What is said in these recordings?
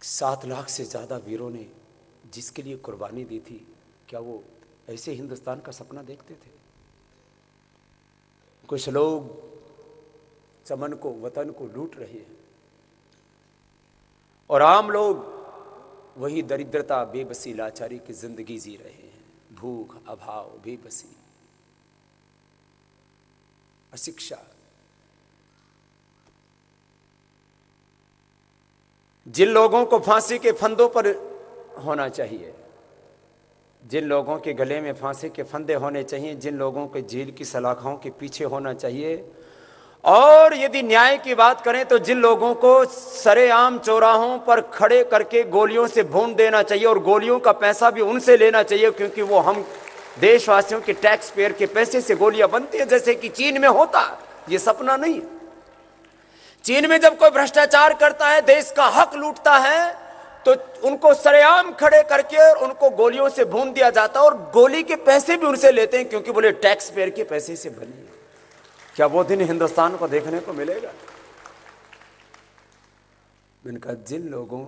7 लाख से ज़्यादा वीरों ने जिसके लिए कुर्बानी दी थी, क्या वो ऐसे हिंदुस्तान का सपना देखते थे? कुछ लोग चमन को, वतन को लूट रहे हैं और आम लोग वही दरिद्रता, बेबसी, लाचारी की जिंदगी जी रहे हैं। भूख, अभाव, बेबसी, अशिक्षा। जिन लोगों को फांसी के फंदों पर होना चाहिए, जिन लोगों के गले में फांसी के फंदे होने चाहिए, जिन लोगों के जेल की सलाखों के पीछे होना चाहिए, और यदि न्याय की बात करें तो जिन लोगों को सरेआम चौराहों पर खड़े करके गोलियों से भून देना चाहिए और गोलियों का पैसा भी उनसे लेना चाहिए, क्योंकि वो हम देशवासियों के टैक्स पेयर के पैसे से गोलियां बनती है, जैसे कि चीन में होता। ये सपना नहीं है। चीन में जब कोई भ्रष्टाचार करता है, देश का हक लूटता है, तो उनको सरेआम खड़े करके और उनको गोलियों से भून दिया जाता है और गोली के पैसे भी उनसे लेते हैं, क्योंकि बोले टैक्स पेयर के पैसे से बनी है। क्या वो दिन हिंदुस्तान को देखने को मिलेगा? मैंने कहा, जिन लोगों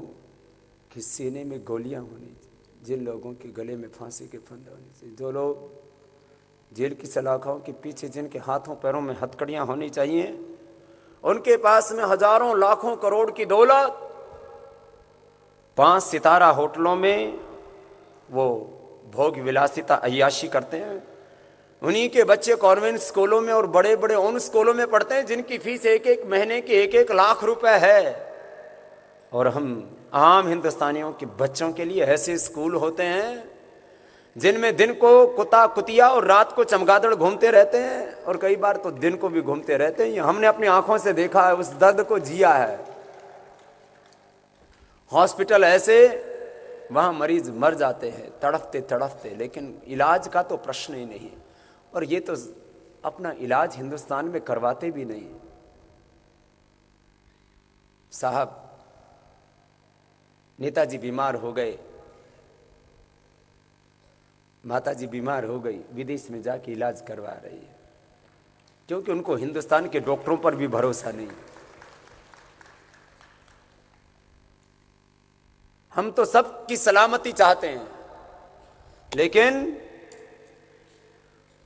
के सीने में गोलियां होनी चाहिए, जिन लोगों के गले में फांसी के फंदे होने चाहिए, जो लोग जेल की सलाखों के पीछे, जिनके हाथों पैरों में हथकड़ियां होनी चाहिए, उनके पास में हजारों लाखों करोड़ की दौलत, 5 सितारा होटलों में वो भोग विलासिता अय्याशी करते हैं। उन्हीं के बच्चे कॉन्वेंट स्कूलों में और बड़े बड़े उन स्कूलों में पढ़ते हैं जिनकी फीस एक एक महीने की 1-1 लाख रुपए है। और हम आम हिंदुस्तानियों के बच्चों के लिए ऐसे स्कूल होते हैं जिनमें दिन को कुत्ता कुतिया और रात को चमगादड़ घूमते रहते हैं, और कई बार तो दिन को भी घूमते रहते हैं। हमने अपनी आंखों से देखा है, उस दर्द को जिया है। हॉस्पिटल ऐसे, वहां मरीज मर जाते हैं तड़फते तड़फते, लेकिन इलाज का तो प्रश्न ही नहीं। और ये तो अपना इलाज हिंदुस्तान में करवाते भी नहीं। साहब, नेताजी बीमार हो गए, माताजी बीमार हो गई, विदेश में जाके इलाज करवा रही है, क्योंकि उनको हिंदुस्तान के डॉक्टरों पर भी भरोसा नहीं। हम तो सबकी सलामती चाहते हैं, लेकिन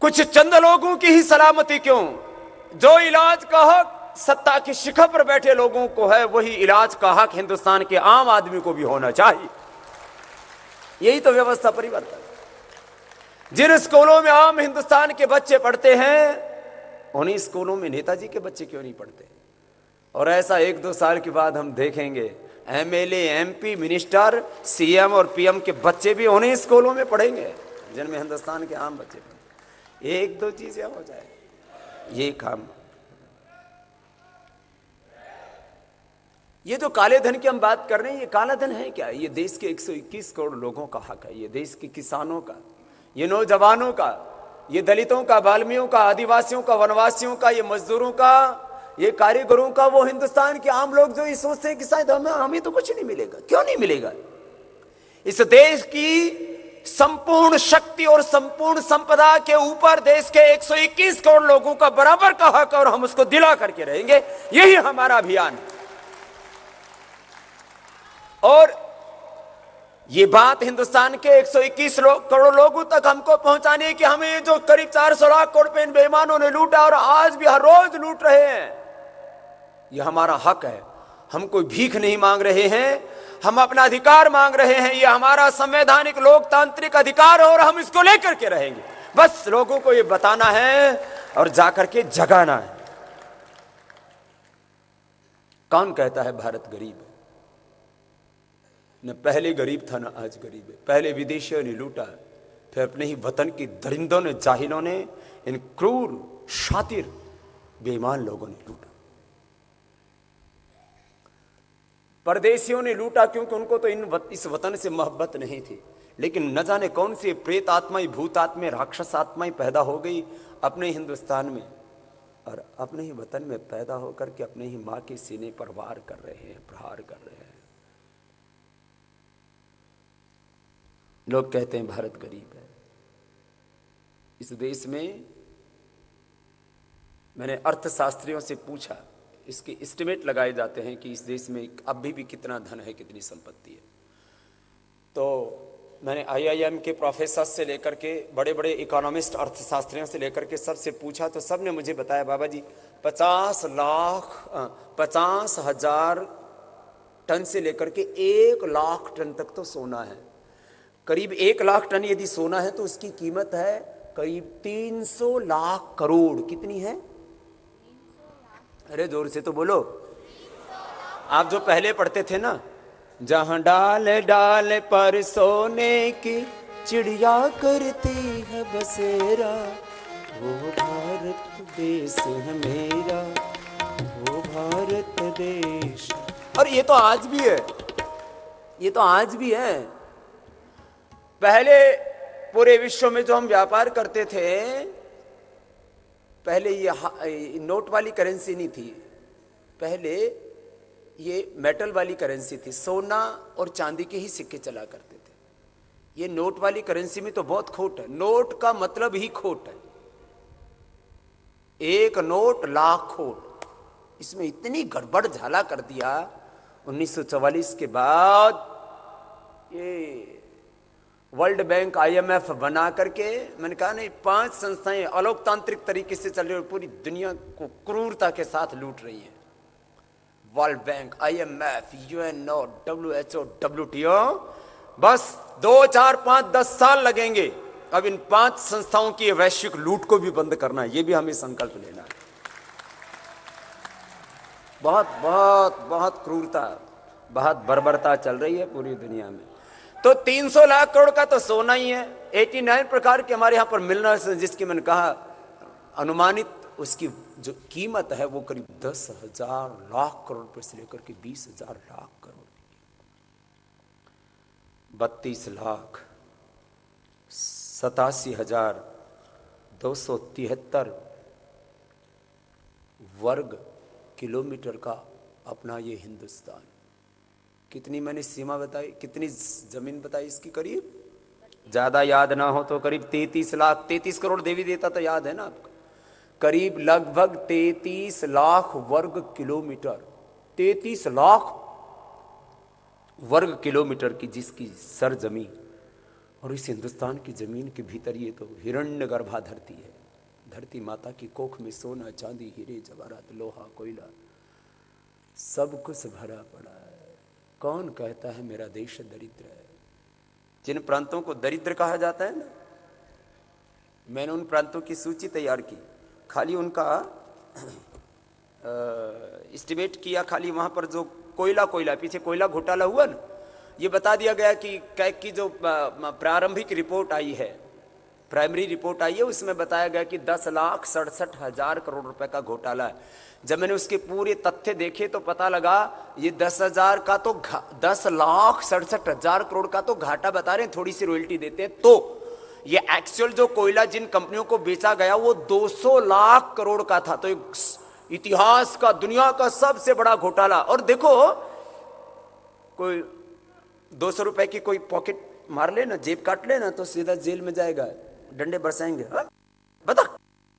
कुछ चंद लोगों की ही सलामती क्यों? जो इलाज का हक सत्ता की शिखर पर बैठे लोगों को है, वही इलाज का हक हिंदुस्तान के आम आदमी को भी होना चाहिए। यही तो व्यवस्था परिवर्तन। जिन स्कूलों में आम हिंदुस्तान के बच्चे पढ़ते हैं, उन्हीं स्कूलों में नेताजी के बच्चे क्यों नहीं पढ़ते? और ऐसा 1-2 साल के बाद हम देखेंगे एमएलए, एमपी, मिनिस्टर, सीएम और पीएम के बच्चे भी उन्हीं स्कूलों में पढ़ेंगे जिनमें हिंदुस्तान के आम बच्चे पढ़ेंगे। 1-2 चीजें हो जाए ये काम। ये जो काले धन की हम बात कर रहे हैं, ये काला धन है क्या? ये देश के 121 करोड़ लोगों का हक है। ये देश के किसानों का, ये नौजवानों का, ये दलितों का, बाल्मियों का, आदिवासियों का, वनवासियों का, ये मजदूरों का, ये कारीगरों का, वो हिंदुस्तान के आम लोग जो ये सोचते हैं कि शायद हमें तो कुछ नहीं मिलेगा। क्यों नहीं मिलेगा? इस देश की संपूर्ण शक्ति और संपूर्ण संपदा के ऊपर देश के 121 करोड़ लोगों का बराबर का हक, और हम उसको दिला करके रहेंगे। यही हमारा अभियान है। और ये बात हिंदुस्तान के 121 करोड़ लोगों तक हमको पहुंचानी है कि हमें जो करीब 400 लाख करोड़ रुपए इन बेईमानों ने लूटा और आज भी हर रोज लूट रहे हैं, ये हमारा हक है। हम कोई भीख नहीं मांग रहे हैं, हम अपना अधिकार मांग रहे हैं। ये हमारा संवैधानिक लोकतांत्रिक अधिकार है और हम इसको लेकर के रहेंगे। बस लोगों को ये बताना है और जाकर के जगाना है। कौन कहता है भारत गरीब है? न पहले गरीब था, न आज गरीब है। पहले विदेशियों ने लूटा, फिर अपने ही वतन की दरिंदों ने, जाहिलों ने, इन क्रूर, शातिर, बेईमान लोगों ने लूटा। परदेशियों ने लूटा क्योंकि उनको तो इस वतन से मोहब्बत नहीं थी। लेकिन न जाने कौन सी प्रेत आत्माएं, भूत आत्माएं, राक्षस आत्माएं पैदा हो गई अपने हिंदुस्तान में, और अपने ही वतन में पैदा होकर के अपने ही मां के सीने पर वार कर रहे हैं, प्रहार कर रहे हैं। लोग कहते हैं भारत गरीब है। इस देश में मैंने अर्थशास्त्रियों से पूछा इसके एस्टिमेट लगाए जाते हैं कि इस देश में अभी भी कितना धन है, कितनी संपत्ति है। तो मैंने IIM के प्रोफेसर से लेकर के बड़े बड़े इकोनॉमिस्ट, अर्थशास्त्रियों से लेकर के सबसे पूछा तो सब ने मुझे बताया, बाबा जी 50,000 टन से लेकर के 1 लाख टन तक तो सोना है। करीब 1 लाख टन यदि सोना है तो उसकी कीमत है करीब 300 लाख करोड़। कितनी है? अरे जोर से तो बोलो। आप जो पहले पढ़ते थे ना, जहां डाल डाल पर सोने की चिड़िया करती है बसेरा, वो भारत देश है मेरा, वो भारत देश। और ये तो आज भी है, ये तो आज भी है। पहले पूरे विश्व में जो हम व्यापार करते थे, पहले ये नोट वाली करेंसी नहीं थी, पहले ये मेटल वाली करेंसी थी। सोना और चांदी के ही सिक्के चला करते थे। ये नोट वाली करेंसी में तो बहुत खोट है। नोट का मतलब ही खोट है। 1 नोट लाख खोट। इसमें इतनी गड़बड़ झाला कर दिया 1944 के बाद। ये वर्ल्ड बैंक, IMF बना करके मैंने कहा नहीं, 5 संस्थाएं अलोकतांत्रिक तरीके से चल रही और पूरी दुनिया को क्रूरता के साथ लूट रही हैं। World bank, IMF, UNO, WHO, WTO। बस 2, 4, 5, 10 साल लगेंगे अब इन 5 संस्थाओं की वैश्विक लूट को भी बंद करना है। ये भी हमें संकल्प लेना है। बहुत बहुत बहुत क्रूरता, बहुत बर्बरता चल रही है पूरी दुनिया में। तो 300 लाख करोड़ का तो सोना ही है। 89 प्रकार के हमारे यहां पर मिलना, जिसकी मैंने कहा अनुमानित उसकी जो कीमत है वो करीब 10,000 लाख करोड़ रुपए से लेकर के 20,000 लाख करोड़, 32,87,273 वर्ग किलोमीटर का अपना ये हिंदुस्तान। कितनी मैंने सीमा बताई, कितनी जमीन बताई इसकी? करीब, ज्यादा याद ना हो तो करीब 33 लाख, 33 करोड़ देवी देता तो याद है ना आपको? करीब लगभग 33 लाख वर्ग किलोमीटर, 33 लाख वर्ग किलोमीटर की जिसकी सरजमीन। और इस हिंदुस्तान की जमीन के भीतर ये तो हिरण्यगर्भा धरती है। धरती माता की कोख में सोना, चांदी, हीरे, जवाहरात, लोहा, कोयला सब कुछ भरा पड़ा है। कौन कहता है मेरा देश दरिद्र है? जिन प्रांतों को दरिद्र कहा जाता है ना, मैंने उन प्रांतों की सूची तैयार की। खाली उनका एस्टिमेट किया, खाली वहां पर जो कोयला पीछे कोयला घोटाला हुआ ना, ये बता दिया गया कि कैग की जो प्रारंभिक रिपोर्ट आई है, प्राइमरी रिपोर्ट आई है, उसमें बताया गया कि 10,67,000 करोड़ रुपए का घोटाला है। जब मैंने उसके पूरे तथ्य देखे तो पता लगा ये 10,67,000 करोड़ का तो घाटा बता रहे हैं, थोड़ी सी रॉयल्टी देते हैं। तो ये एक्चुअल जो कोयला जिन कंपनियों को बेचा गया वो 200 लाख करोड़ का था। तो इतिहास का, दुनिया का सबसे बड़ा घोटाला। और देखो, कोई 200 रुपए की कोई पॉकेट मार लेना, जेब काट लेना तो सीधा जेल में जाएगा, डंडे बरसाएंगे। बता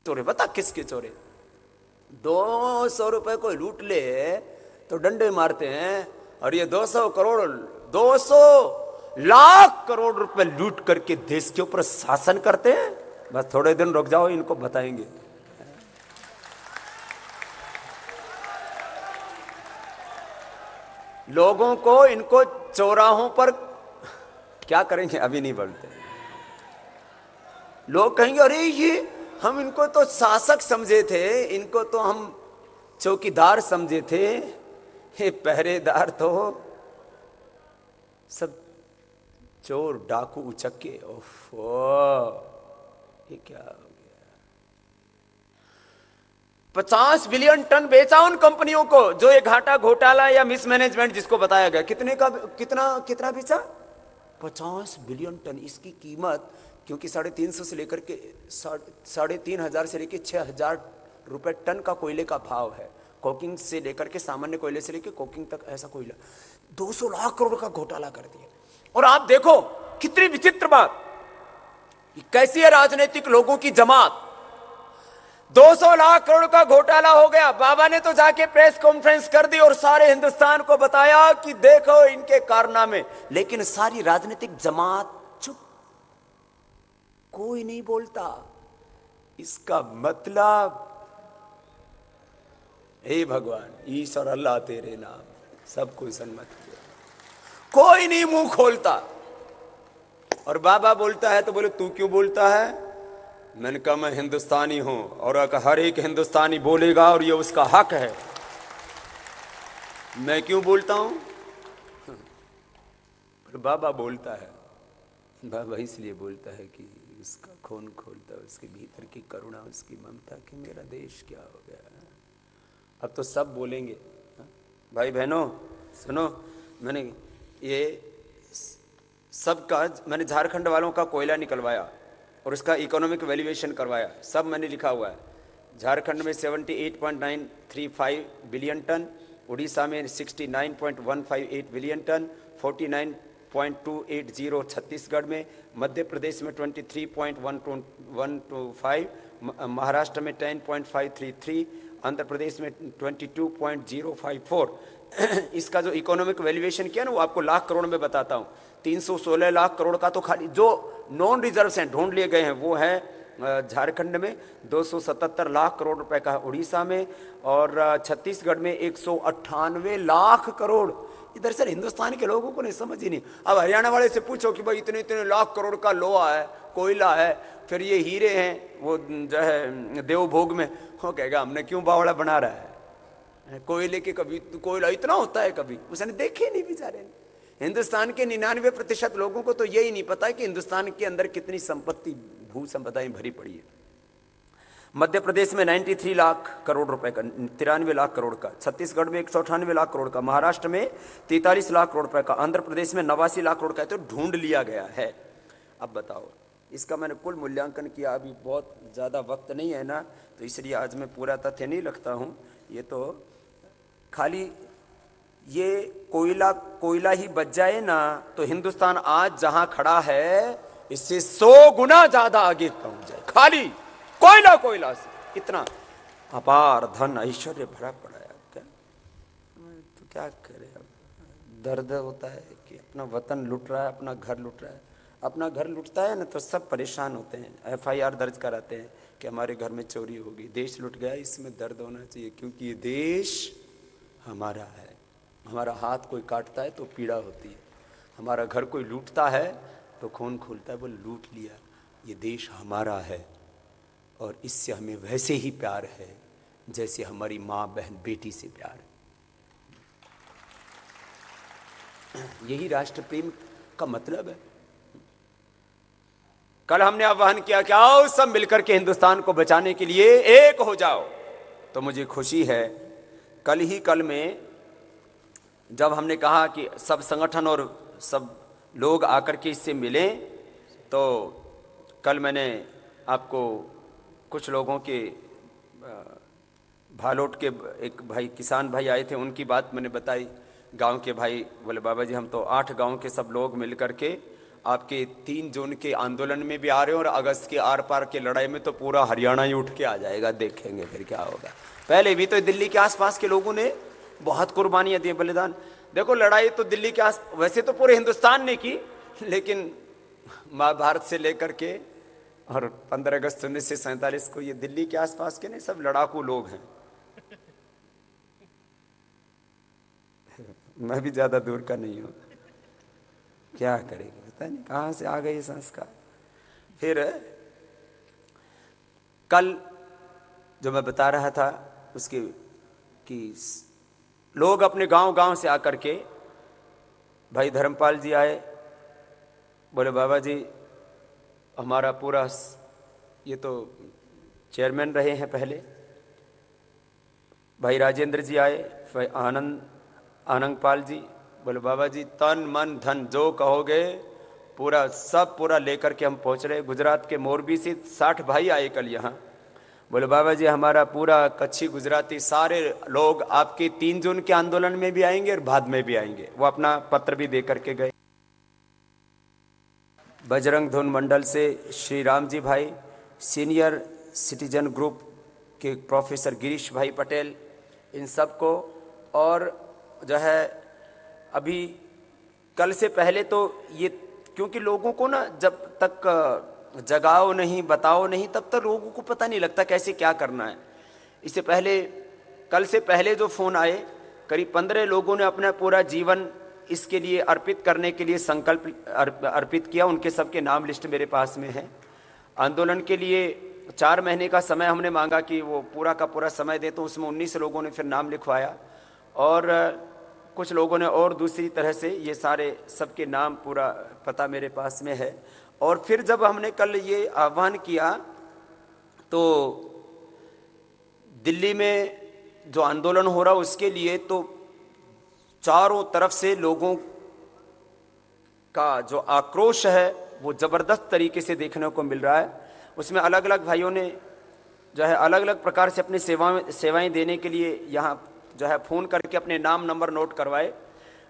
चोरे, बता किसके चोरे? 200 रुपए कोई लूट ले तो डंडे मारते हैं, और ये 200 करोड़, 200 लाख करोड़ रुपए लूट करके देश के ऊपर शासन करते हैं। बस थोड़े दिन रुक जाओ, इनको बताएंगे। लोगों को, इनको चौराहों पर क्या करेंगे अभी नहीं बोलते। लोग कहेंगे अरे ये हम इनको तो शासक समझे थे, इनको तो हम चौकीदार समझे थे, ये पहरेदार तो सब चोर, डाकू, उचक्के। ओफो, ये क्या हो गया? 50 बिलियन टन बेचा उन कंपनियों को जो ये घाटा, घोटाला या मिसमैनेजमेंट जिसको बताया गया। कितने का, कितना बेचा? 50 बिलियन टन। इसकी कीमत, क्योंकि 350 से लेकर के 3,500 से लेकर 6,000 रुपए टन का कोयले का भाव है। कोकिंग से लेकर के, सामान्य कोयले से लेकर कोकिंग तक ऐसा कोयला। 200 लाख करोड़ का घोटाला कर दिया। और आप देखो कितनी विचित्र बात, कैसी है राजनीतिक लोगों की जमात। 200 लाख करोड़ का घोटाला हो गया। बाबा ने तो जाके प्रेस कॉन्फ्रेंस कर दी और सारे हिंदुस्तान को बताया कि देखो इनके कारनामे, लेकिन सारी राजनीतिक जमात चुप, कोई नहीं बोलता। इसका मतलब, हे भगवान ईश्वर अल्लाह तेरे नाम सबको सन्मत किया, कोई नहीं मुंह खोलता। और बाबा बोलता है तो बोले तू क्यों बोलता है? मैंने कहा मैं हिंदुस्तानी हूं और हर एक हिंदुस्तानी बोलेगा और ये उसका हक है, मैं क्यों बोलता हूं? पर बाबा बोलता है, बाबा इसलिए बोलता है कि उसका खून खोलता है, उसके भीतर की करुणा, उसकी ममता कि मेरा देश क्या हो गया। अब तो सब बोलेंगे। भाई बहनों सुनो, मैंने ये सबका, मैंने झारखंड वालों का कोयला निकलवाया और उसका इकोनॉमिक वैल्यूएशन करवाया, सब मैंने लिखा हुआ है। झारखंड में 78.935 बिलियन टन, उड़ीसा में 69.158 बिलियन टन, 49.280 छत्तीसगढ़ में, मध्य प्रदेश में 23.125, महाराष्ट्र में 10.533, आंध्र प्रदेश में 22.054। इसका जो इकोनॉमिक वैल्यूएशन किया ना वो आपको लाख करोड़ में बताता हूँ। 316 लाख करोड़ का तो खाली जो नॉन रिजर्व्स हैं, ढूंढ लिए गए हैं, वो है झारखंड में, 277 लाख करोड़ रुपए का उड़ीसा में, और छत्तीसगढ़ में 198 लाख करोड़। इधर सर हिंदुस्तान के लोगों को नहीं समझ ही नहीं। अब हरियाणा वाले से पूछो कि भाई इतने इतने लाख करोड़ का लोहा है, कोयला है, फिर ये हीरे हैं वो जो है देवभोग में, वो कहेगा हमने क्यों बावड़ा बना रहा है, कोयले के कभी कोयला इतना होता है, कभी उसने देखे नहीं बेचारे ने। हिंदुस्तान के 99% लोगों को तो यही नहीं पता है कि हिंदुस्तान के अंदर कितनी संपत्ति, भू संपदाएं भरी पड़ी है। मध्य प्रदेश में 93 लाख करोड़ रुपए का, 93 लाख करोड़ का, छत्तीसगढ़ में 198 लाख करोड़ का, महाराष्ट्र में 43 लाख करोड़ रुपए का, आंध्र प्रदेश में 89 लाख करोड़ का, तो ढूंढ लिया गया है। अब बताओ, इसका मैंने कुल मूल्यांकन किया, अभी बहुत ज़्यादा वक्त नहीं है ना, तो इसलिए आज मैं पूरा तथ्य नहीं रखता हूँ। ये तो खाली ये कोयला ही बच जाए ना, तो हिंदुस्तान आज जहां खड़ा है इससे 100 गुना ज्यादा आगे पहुंच जाए, खाली कोयला से इतना अपार धन ऐश्वर्य भरा पड़ा है। क्या तो क्या करे, अब दर्द होता है कि अपना वतन लुट रहा है, अपना घर लुट रहा है। अपना घर लुटता है ना तो सब परेशान होते हैं, FIR दर्ज कराते हैं कि हमारे घर में चोरी होगी, देश लुट गया। इसमें दर्द होना चाहिए क्योंकि ये देश हमारा है। हमारा हाथ कोई काटता है तो पीड़ा होती है, हमारा घर कोई लूटता है तो खून खोलता है, वो लूट लिया। ये देश हमारा है और इससे हमें वैसे ही प्यार है जैसे हमारी माँ बहन बेटी से प्यार है। यही राष्ट्र प्रेम का मतलब है। कल हमने आह्वान किया कि आओ सब मिलकर के हिंदुस्तान को बचाने के लिए एक हो जाओ, तो मुझे खुशी है कल में जब हमने कहा कि सब संगठन और सब लोग आकर के इससे मिलें, तो कल मैंने आपको कुछ लोगों के भालोट के एक भाई किसान भाई आए थे, उनकी बात मैंने बताई। गांव के भाई बोले बाबा जी हम तो 8 गांव के सब लोग मिल करके आपके 3 जून के आंदोलन में भी आ रहे हैं और अगस्त के आर पार के लड़ाई में तो पूरा हरियाणा ही उठ के आ जाएगा, देखेंगे फिर क्या होगा। पहले भी तो दिल्ली के आसपास के लोगों ने बहुत कुर्बानियां दी, बलिदान। देखो लड़ाई तो दिल्ली के वैसे तो पूरे हिंदुस्तान ने की, लेकिन महाभारत से लेकर के और 15 अगस्त 1947 को ये दिल्ली के आसपास के नहीं, सब लड़ाकू लोग हैं। मैं भी ज्यादा दूर का नहीं हूं, क्या करेंगे पता नहीं कहां से आ गए संस्कार। फिर कल जो मैं बता रहा था उसके कि लोग अपने गांव से आकर के, भाई धर्मपाल जी आए, बोले बाबा जी हमारा पूरा, ये तो चेयरमैन रहे हैं पहले, भाई राजेंद्र जी आए, भाई आनंदपाल जी, बोले बाबा जी तन मन धन जो कहोगे पूरा लेकर के हम पहुंच रहे। गुजरात के मोरबी से 60 भाई आए कल यहाँ, बोले बाबा जी हमारा पूरा कच्छी गुजराती सारे लोग आपके 3 जून के आंदोलन में भी आएंगे और बाद में भी आएंगे। वो अपना पत्र भी दे करके गए। बजरंग धुन मंडल से श्री राम जी भाई, सीनियर सिटीजन ग्रुप कि प्रोफेसर गिरीश भाई पटेल, इन सब को, और जो है अभी कल से पहले तो ये, क्योंकि लोगों को ना जब तक जगाओ नहीं, बताओ नहीं, तब तक लोगों को पता नहीं लगता कैसे क्या करना है। इससे पहले, कल से पहले जो फ़ोन आए, करीब 15 लोगों ने अपना पूरा जीवन इसके लिए अर्पित करने के लिए संकल्प अर्पित किया। उनके सबके नाम लिस्ट मेरे पास में है। आंदोलन के लिए 4 महीने का समय हमने मांगा कि वो पूरा का पूरा समय दे, तो उसमें 19 लोगों ने फिर नाम लिखवाया, और कुछ लोगों ने और दूसरी तरह से, ये सारे सबके नाम पूरा पता मेरे पास में है। और फिर जब हमने कल ये आह्वान किया तो दिल्ली में जो आंदोलन हो रहा उसके लिए तो चारों तरफ से लोगों का जो आक्रोश है वो ज़बरदस्त तरीके से देखने को मिल रहा है। उसमें अलग अलग भाइयों ने जो है अलग अलग प्रकार से अपनी सेवाएं देने के लिए यहाँ जो है फ़ोन करके अपने नाम नंबर नोट करवाए।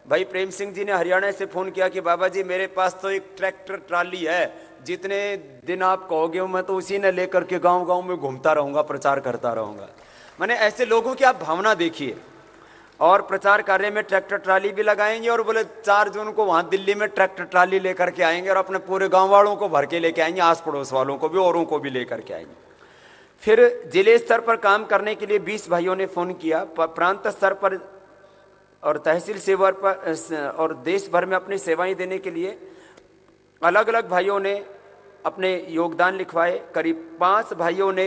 भाई प्रेम सिंह जी ने हरियाणा से फ़ोन किया कि बाबा जी मेरे पास तो एक ट्रैक्टर ट्राली है, जितने दिन आप कहोगे मैं तो उसी ने लेकर के गांव गांव में घूमता रहूँगा, प्रचार करता रहूँगा। मैंने ऐसे लोगों की आप भावना देखिए। और प्रचार कार्य में ट्रैक्टर ट्राली भी लगाएंगे, और बोले 4 जून को वहाँ दिल्ली में ट्रैक्टर ट्राली लेकर के आएंगे और अपने पूरे गाँव वालों को भर के लेके आएंगे, आस पड़ोस वालों को भी, औरों को भी लेकर के आएंगे। फिर जिले स्तर पर काम करने के लिए 20 भाइयों ने फ़ोन किया। प्रांत स्तर पर और तहसील सेवा पर और देश भर में अपनी सेवाएं देने के लिए अलग अलग भाइयों ने अपने योगदान लिखवाए। करीब 5 भाइयों ने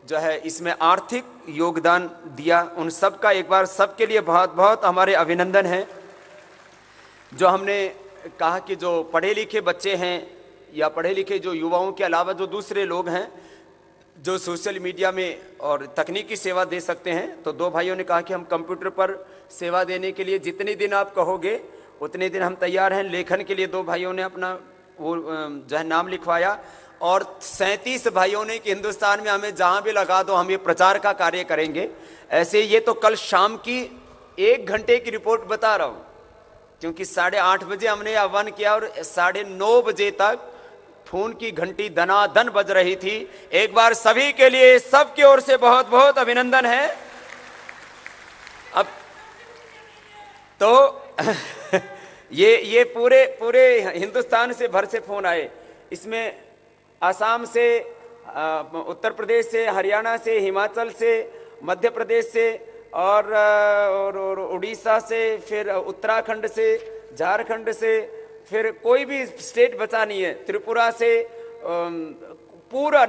जो है इसमें आर्थिक योगदान दिया। उन सब का एक बार सबके लिए बहुत बहुत हमारे अभिनंदन है। जो हमने कहा कि जो पढ़े लिखे बच्चे हैं या पढ़े लिखे जो युवाओं के अलावा जो दूसरे लोग हैं जो सोशल मीडिया में और तकनीकी सेवा दे सकते हैं, तो 2 भाइयों ने कहा कि हम कंप्यूटर पर सेवा देने के लिए जितने दिन आप कहोगे उतने दिन हम तैयार हैं। लेखन के लिए 2 भाइयों ने अपना वो जो है नाम लिखवाया, और 37 भाइयों ने कि हिंदुस्तान में हमें जहाँ भी लगा दो हम ये प्रचार का कार्य करेंगे। ऐसे ये तो कल शाम की 1 घंटे की रिपोर्ट बता रहा हूँ, क्योंकि 8:30 बजे हमने आह्वान किया और 9:30 बजे तक फोन की घंटी दनादन बज रही थी। एक बार सभी के लिए, सबकी ओर से बहुत बहुत अभिनंदन है। अब तो ये पूरे हिंदुस्तान से भर से फोन आए। इसमें असम से, उत्तर प्रदेश से, हरियाणा से, हिमाचल से, मध्य प्रदेश से और उड़ीसा से, फिर उत्तराखंड से, झारखंड से, फिर कोई भी स्टेट बचा नहीं है, त्रिपुरा से, पूरा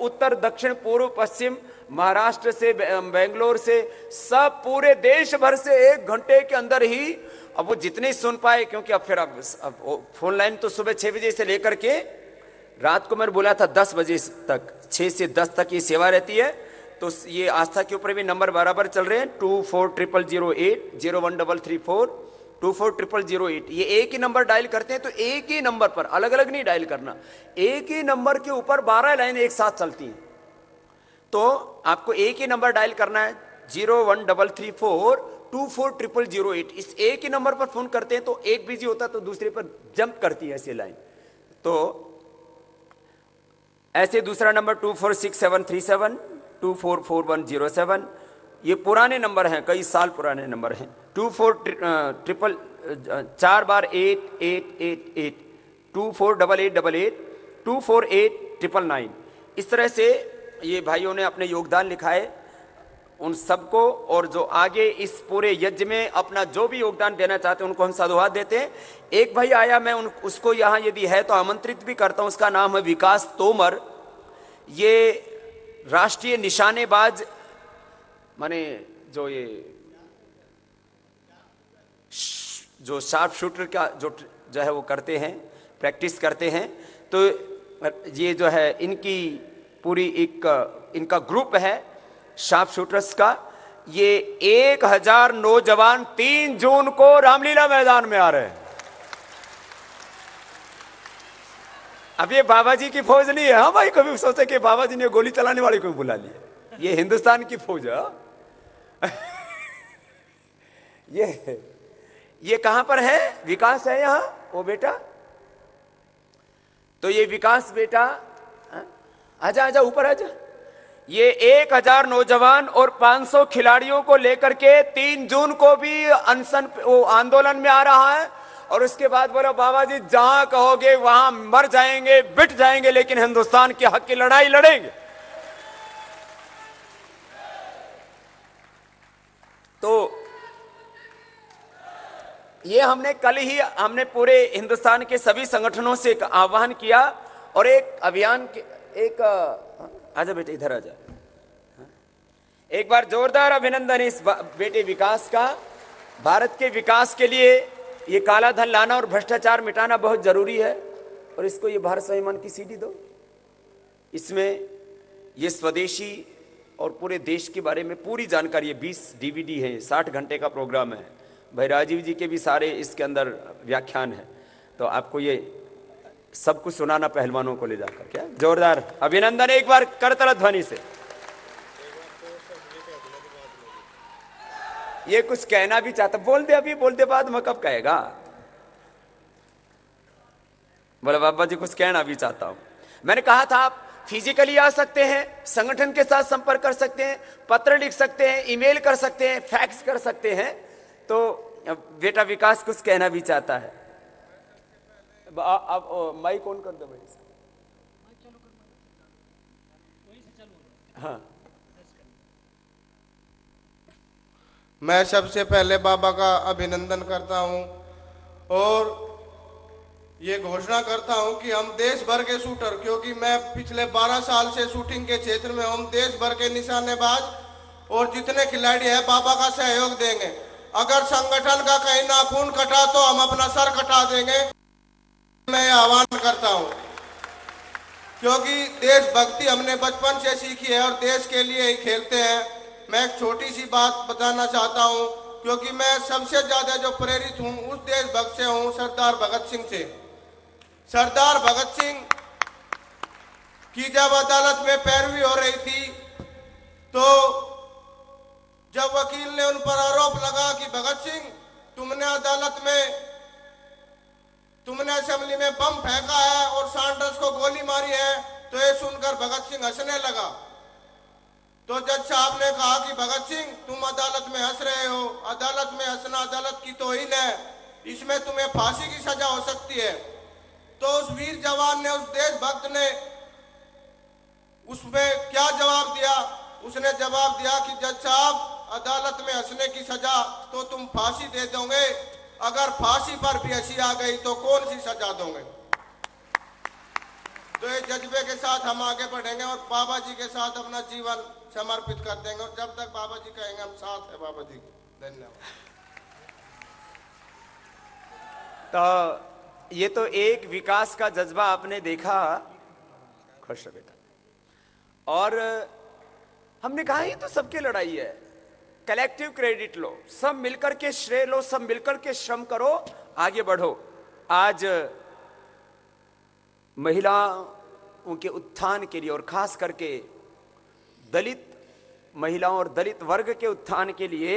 उत्तर दक्षिण पूर्व पश्चिम, महाराष्ट्र से, बेंगलोर से, सब पूरे देश भर से 1 घंटे के अंदर ही। अब वो जितने सुन पाए, क्योंकि अब फोन लाइन तो सुबह 6 बजे से लेकर के रात को मैंने बोला था 10 बजे तक, 6 से 10 तक ये सेवा रहती है। तो ये आस्था के ऊपर भी नंबर बराबर चल रहे हैं, 240008 01334 240008। ये एक ही नंबर डायल करते हैं, तो एक ही नंबर पर, अलग अलग नहीं डायल करना, एक ही नंबर के ऊपर 12 लाइन एक साथ चलती हैं। तो आपको एक ही नंबर डायल करना है, 01334 240008। इस एक ही नंबर पर फोन करते हैं तो एक बिजी होता तो दूसरे पर जंप करती है ऐसी लाइन। तो ऐसे दूसरा नंबर 246737 244107, ये पुराने नंबर हैं, कई साल पुराने नंबर हैं। 24 4 बार 8888 248888 248999। इस तरह से ये भाइयों ने अपने योगदान लिखाए उन सबको। और जो आगे इस पूरे यज्ञ में अपना जो भी योगदान देना चाहते हैं उनको हम साधुवाद देते हैं। एक भाई आया, मैं उसको यहाँ यदि है तो आमंत्रित भी करता हूँ। उसका नाम है विकास तोमर। ये राष्ट्रीय निशानेबाज, माने जो शार्प शूटर का जो है वो करते हैं, प्रैक्टिस करते हैं। तो ये जो है इनकी पूरी इनका ग्रुप है शार्प शूटर्स का। ये 1000 नौजवान 3 जून को रामलीला मैदान में आ रहे हैं। अब ये बाबा जी की फौज नहीं है। हाँ भाई, कभी सोचे कि बाबा जी ने गोली चलाने वाले को बुला लिया, ये हिंदुस्तान की फौज है। ये कहां पर है? विकास है यहां, वो बेटा। तो ये विकास बेटा, आजा आजा ऊपर आजा। ये 1000 नौजवान और 500 खिलाड़ियों को लेकर के 3 जून को भी अनशन वो आंदोलन में आ रहा है। और उसके बाद बोलो बाबा जी जहां कहोगे वहां मर जाएंगे, बिट जाएंगे, लेकिन हिंदुस्तान के हक की लड़ाई लड़ेंगे। तो ये हमने पूरे हिंदुस्तान के सभी संगठनों से एक आह्वान किया और एक अभियान के एक आजा बेटे इधर आजा, एक बार जोरदार अभिनंदन इस बेटे विकास का। भारत के विकास के लिए ये काला धन लाना और भ्रष्टाचार मिटाना बहुत जरूरी है। और इसको ये भारत स्वाभिमान की सीडी दो, इसमें ये स्वदेशी और पूरे देश के बारे में पूरी जानकारी है। 20 DVD है, 60 घंटे का प्रोग्राम है। भाई राजीव जी के भी सारे इसके अंदर व्याख्यान है। तो आपको ये सब कुछ सुनाना पहलवानों को ले जाकर, क्या जोरदार अभिनंदन एक बार करतल ध्वनि से। ये कुछ कहना भी चाहता, बोल दे अभी, बोल दे बाद में कब कहेगा। बोले बाबा जी कुछ कहना भी चाहता हूं। मैंने कहा था आप फिजिकली आ सकते हैं, संगठन के साथ संपर्क कर सकते हैं, पत्र लिख सकते हैं, ईमेल कर सकते हैं, फैक्स कर सकते हैं। तो बेटा विकास कुछ कहना भी चाहता है। अब माइक ऑन कर दो भाई। हाँ, मैं सबसे पहले बाबा का अभिनंदन करता हूं और ये घोषणा करता हूं कि हम देश भर के शूटर, क्योंकि मैं पिछले 12 साल से शूटिंग के क्षेत्र में, हम देश भर के निशानेबाज और जितने खिलाड़ी हैं बाबा का सहयोग देंगे। अगर संगठन का कहीं नाखून कटा तो हम अपना सर कटा देंगे। मैं आह्वान करता हूं क्योंकि देशभक्ति हमने बचपन से सीखी है और देश के लिए ही खेलते हैं। मैं एक छोटी सी बात बताना चाहता हूं, क्योंकि मैं सबसे ज्यादा जो प्रेरित हूं उस देशभक्त से हूं, सरदार भगत सिंह से। सरदार भगत सिंह की जब अदालत में पैरवी हो रही थी तो जब वकील ने उन पर आरोप लगा कि भगत सिंह तुमने अदालत में, तुमने असेंबली में बम फेंका है और सैंडर्स को गोली मारी है, तो ये सुनकर भगत सिंह हंसने लगा। तो जज साहब ने कहा कि भगत सिंह तुम अदालत में हंस रहे हो, अदालत में हंसना अदालत की तौहीन है, इसमें तुम्हें फांसी की सजा हो सकती है। तो उस वीर जवान ने, उस देशभक्त ने उसमें क्या जवाब दिया? उसने जवाब दिया कि जज साहब अदालत में हंसने की सजा तो तुम फांसी दे दोगे, अगर फांसी पर भी हंसी आ गई तो कौन सी सजा दोगे? तो ये जज्बे के साथ हम आगे बढ़ेंगे और बाबा जी के साथ अपना जीवन समर्पित कर देंगे और जब तक बाबा जी कहेंगे हम साथ हैं बाबा जी के। धन्यवाद। तो ये तो एक विकास का जज्बा आपने देखा। खुश रहो बेटा। और हमने कहा ये तो सबकी लड़ाई है, कलेक्टिव क्रेडिट लो, सब मिलकर के श्रेय लो, सब मिलकर के श्रम करो, आगे बढ़ो। आज महिलाओं के उत्थान के लिए और खास करके दलित महिलाओं और दलित वर्ग के उत्थान के लिए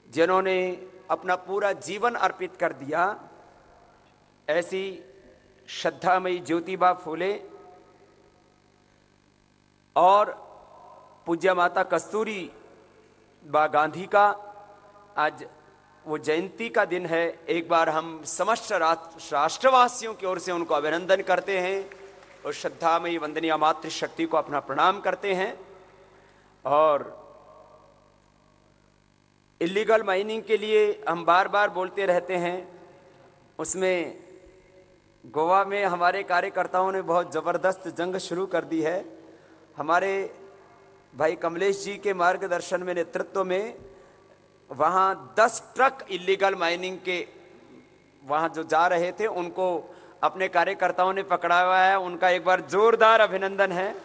जिन्होंने अपना पूरा जीवन अर्पित कर दिया, ऐसी श्रद्धामयी ज्योतिबा फूले और पूज्य माता कस्तूरी बा गांधी का आज वो जयंती का दिन है। एक बार हम समस्त राष्ट्रवासियों की ओर से उनको अभिनंदन करते हैं और श्रद्धामयी वंदनीय मातृशक्ति को अपना प्रणाम करते हैं। और इलीगल माइनिंग के लिए हम बार बार बोलते रहते हैं, उसमें गोवा में हमारे कार्यकर्ताओं ने बहुत ज़बरदस्त जंग शुरू कर दी है। हमारे भाई कमलेश जी के मार्गदर्शन में, नेतृत्व में, वहाँ 10 ट्रक इलीगल माइनिंग के वहाँ जो जा रहे थे उनको अपने कार्यकर्ताओं ने पकड़ा हुआ है। उनका एक बार जोरदार अभिनंदन है।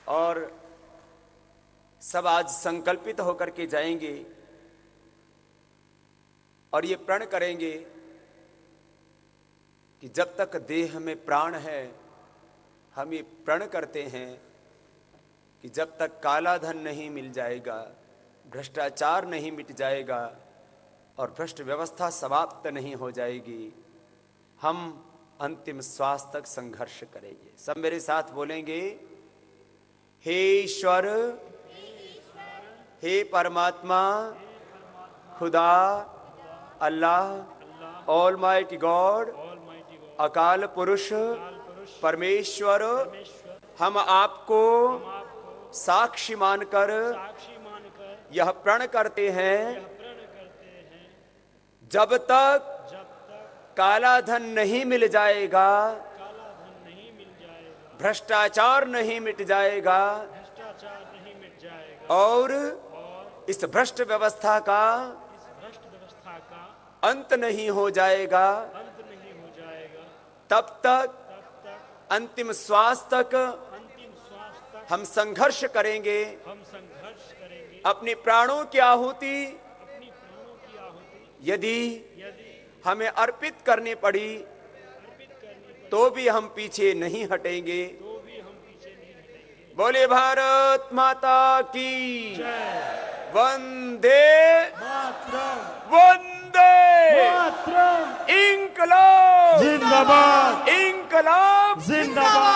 और सब आज संकल्पित होकर के जाएंगे और ये प्रण करेंगे कि जब तक देह में प्राण है, हम ये प्रण करते हैं कि जब तक काला धन नहीं मिल जाएगा, भ्रष्टाचार नहीं मिट जाएगा और भ्रष्ट व्यवस्था समाप्त नहीं हो जाएगी, हम अंतिम श्वास तक संघर्ष करेंगे। सब मेरे साथ बोलेंगे, हे ईश्वर, हे परमात्मा, खुदा, अल्लाह, ऑलमाइटी गॉड, अकाल पुरुष, परमेश्वर, हम आपको साक्षी मानकर यह प्रण करते हैं, जब तक काला धन नहीं मिल जाएगा, भ्रष्टाचार नहीं मिट जाएगा और इस भ्रष्ट व्यवस्था का अंत नहीं हो जाएगा, तब तक अंतिम श्वास तक हम संघर्ष करेंगे। अपने प्राणों की आहुति यदि हमें अर्पित करनी पड़ी तो भी हम पीछे नहीं हटेंगे। बोले भारत माता की वंदे वंदे इंकलाब जिंदाबाद इंकलाब जिंदाबाद।